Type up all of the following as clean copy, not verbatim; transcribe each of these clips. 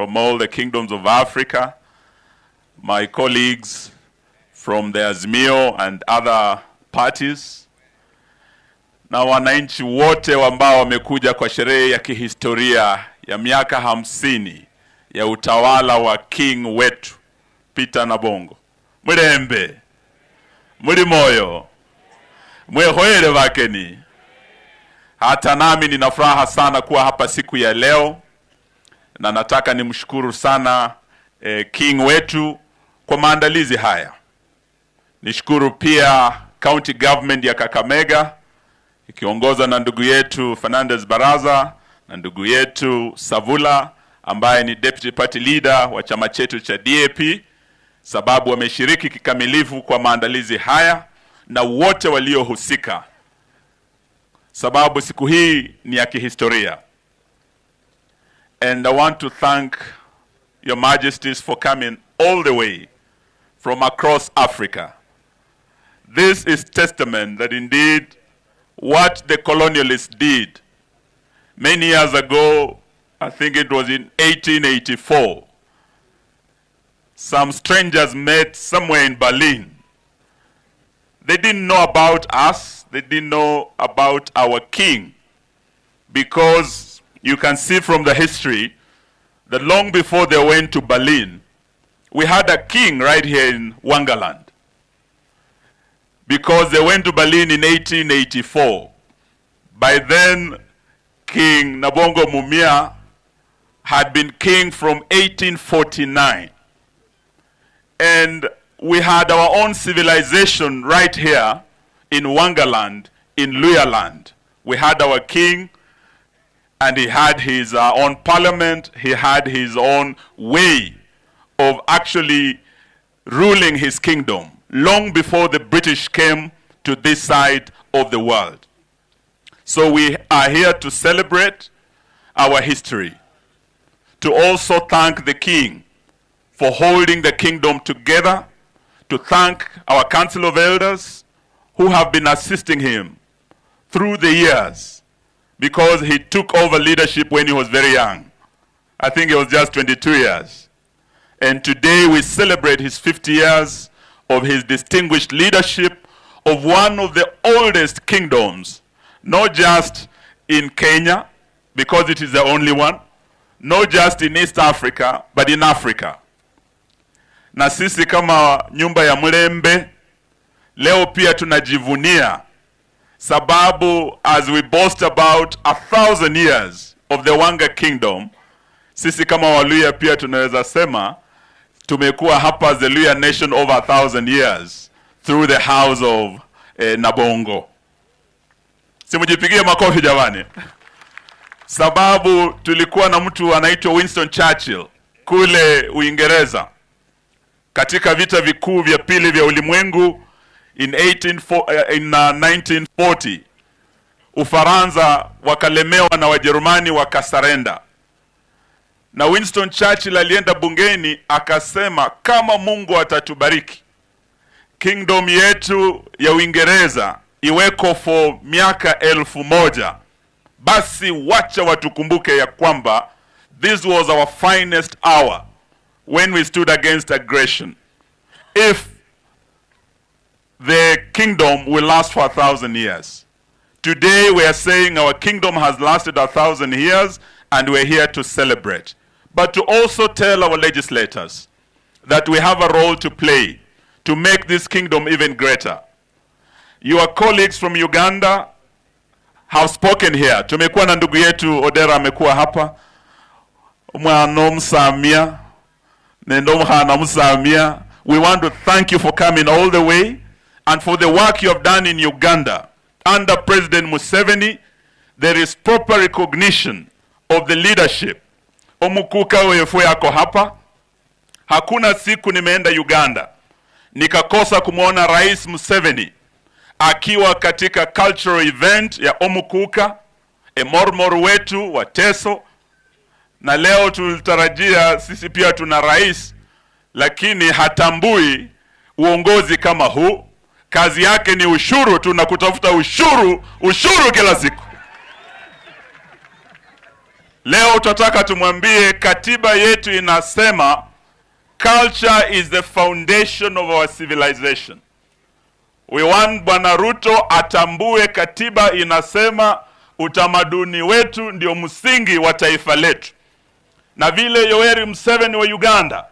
from all the kingdoms of Africa, my colleagues from the Azimio and other parties, na wananchi wote ambao wamekuja kwa sherehe ya kihistoria ya miaka 50 ya utawala wa king wetu Peter Nabongo. Murembe, muri moyo, mwehoere bakeni. Hata nami nina furaha sana kuwa hapa siku ya leo, na nataka nimshukuru sana king wetu kwa maandalizi haya. Nishukuru pia county government ya Kakamega ikiongozwa na ndugu yetu Fernandez Baraza na ndugu yetu Savula ambaye ni deputy party leader wa chama chetu cha DAP, sababu wameshiriki kikamilifu kwa maandalizi haya, na wote waliohusika, sababu siku hii ni ya kihistoria. And I want to thank your majesties for coming all the way from across Africa. This is testament that indeed what the colonialists did many years ago, I think it was in 1884, some strangers met somewhere in Berlin. They didn't know about us, they didn't know about our king, because you can see from the history that long before they went to Berlin, we had a king right here in Wanga land. Because they went to Berlin in 1884. By then, King Nabongo Mumia had been king from 1849. And we had our own civilization right here in Wanga land, in Luya land. We had our king, and he had his own parliament, he had his own way of actually ruling his kingdom, long before the British came to this side of the world. So we are here to celebrate our history, to also thank the king for holding the kingdom together, to thank our council of elders who have been assisting him through the years, because he took over leadership when he was very young. I think he was just 22 years. And today we celebrate his 50 years of his distinguished leadership of one of the oldest kingdoms, not just in Kenya, because it is the only one, not just in East Africa, but in Africa. Na sisi kama nyumba ya Mlembe, leo pia tunajivunia, sababu as we boast about 1,000 years of the Wanga kingdom, sisi kama Waluya pia tunaweza sema, tumekuwa hapa as the Luya nation over 1,000 years through the house of Nabongo. Simujipigie makofi jamani. Sababu tulikuwa na mtu anaitwa Winston Churchill kule Uingereza katika vita vikuu vya pili vya ulimwengu in 1940. Ufaransa wakalemewa na Wajerumani wakasarenda. Na Winston Churchill alienda bungeni akasema, kama Mungu atatubariki, kingdom yetu ya Uingereza iweko for miaka 1000, basi wacha watukumbuke ya kwamba this was our finest hour when we stood against aggression. If the kingdom will last for 1,000 years. Today we are saying our kingdom has lasted 1,000 years, and we're here to celebrate. But to also tell our legislators that we have a role to play to make this kingdom even greater. Your colleagues from Uganda have spoken here. Tumekuwa na ndugu yetu Odera amekuwa hapa. Mwanomsamia, nendomhanamsamia. We want to thank you for coming all the way and for the work you have done in Uganda. Under President Museveni, there is proper recognition of the leadership. Omukuka wewe yako hapa. Hakuna siku nimeenda Uganda nikakosa kumuona Rais Museveni akiwa katika cultural event ya Omukuka, Mormor wetu wa Teso, na leo tulitarajia sisi pia tuna rais, lakini hatambui uongozi kama huu. Kazi yake ni ushuru tu na kutafuta ushuru kila siku. Leo tutataka tumwambie katiba yetu inasema culture is the foundation of our civilization. We want Bwana Ruto atambue katiba inasema utamaduni wetu ndio msingi wa taifa letu. Na vile Yoweri Museveni wa Uganda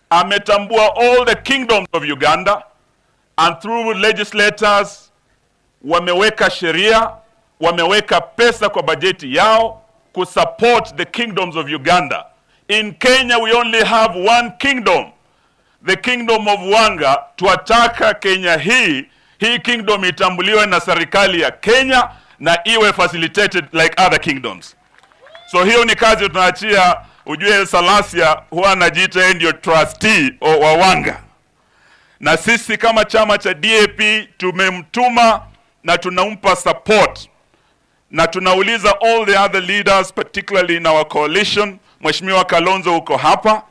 ametambua all the kingdoms of Uganda, and through legislators wameweka sheria, wameweka pesa kwa bajeti yao kusupport the kingdoms of Uganda. In Kenya we only have one kingdom, the kingdom of Wanga. Tuataka Kenya hii kingdom itambuliwe na serikali ya Kenya na iwe facilitated like other kingdoms. So hiyo ni kazi tunaachia. Ujue Salasia huwa anajiita ndio trustee wa Wanga. Na sisi kama chama cha DAP tumemtuma na tunampa support. Na tunauliza all the other leaders, particularly in our coalition, Mheshimiwa Kalonzo uko hapa,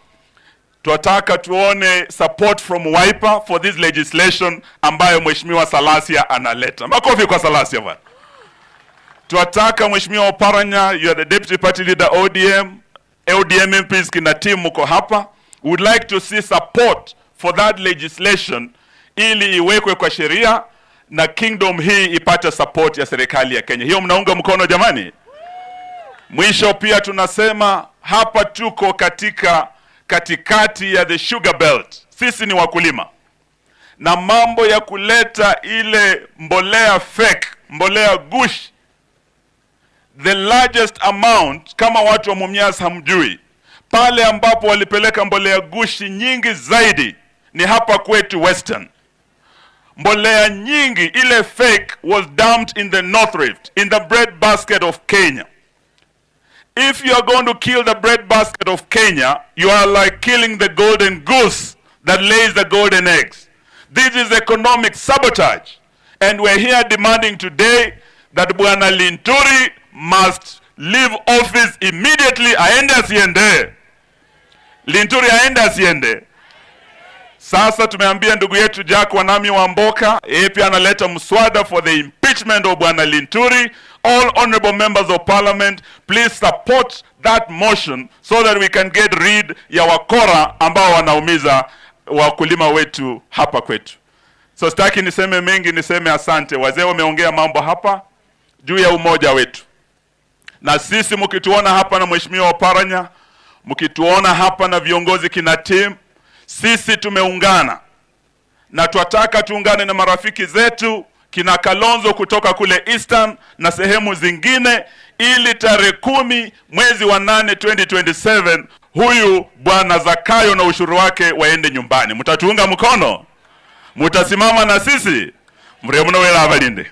tunataka tuone support from Wiper for this legislation ambayo Mheshimiwa Salasia analeta. Makofi kwa Salasia bwana. Tunataka Mheshimiwa Oparanya, you are the deputy party leader ODM MPs kina team uko hapa. We would like to see support for that legislation ili iwekwe kwa sheria na kingdom hii ipate support ya serikali ya Kenya. Hiyo mnaunga mkono jamani? Mwisho pia tunasema hapa tuko katikati ya the sugar belt. Sisi ni wakulima. Na mambo ya kuleta ile mbolea fake, mbolea gush, the largest amount, kama watu wa Mumias hamjui, pale ambapo walipeleka mbolea gushi nyingi zaidi ni hapa kwetu Western. Mbolea nyingi ile fake was dumped in the North Rift, in the bread basket of Kenya. If you are going to kill the bread basket of Kenya, you are like killing the golden goose that lays the golden eggs. This is economic sabotage. And we're here demanding today that Bwana Linturi must leave office immediately. Aende asiende? Linturi aende asiende? Sasa tumeambia ndugu yetu Jack Wanami wa Mboka, yeye pia analeta mswada for the impeachment of Bwana Linturi. All honorable members of parliament, please support that motion so that we can get rid ya wakora ambao wanaumiza wakulima wetu hapa kwetu. So sitaki niseme mengi, niseme asante. Wazee wameongea mambo hapa juu ya umoja wetu. Na sisi mkituona hapa na Mheshimiwa Oparanya, mkituona hapa na viongozi kina team, sisi tumeungana. Na tuataka tuungane na marafiki zetu kina Kalonzo kutoka kule Eastern na sehemu zingine, ili tarehe 10 mwezi wa 8 2027 huyu Bwana Zakayo na ushuru wake waende nyumbani. Mtatuunga mkono? Mtasimama na sisi? Mremuna wela abalinde.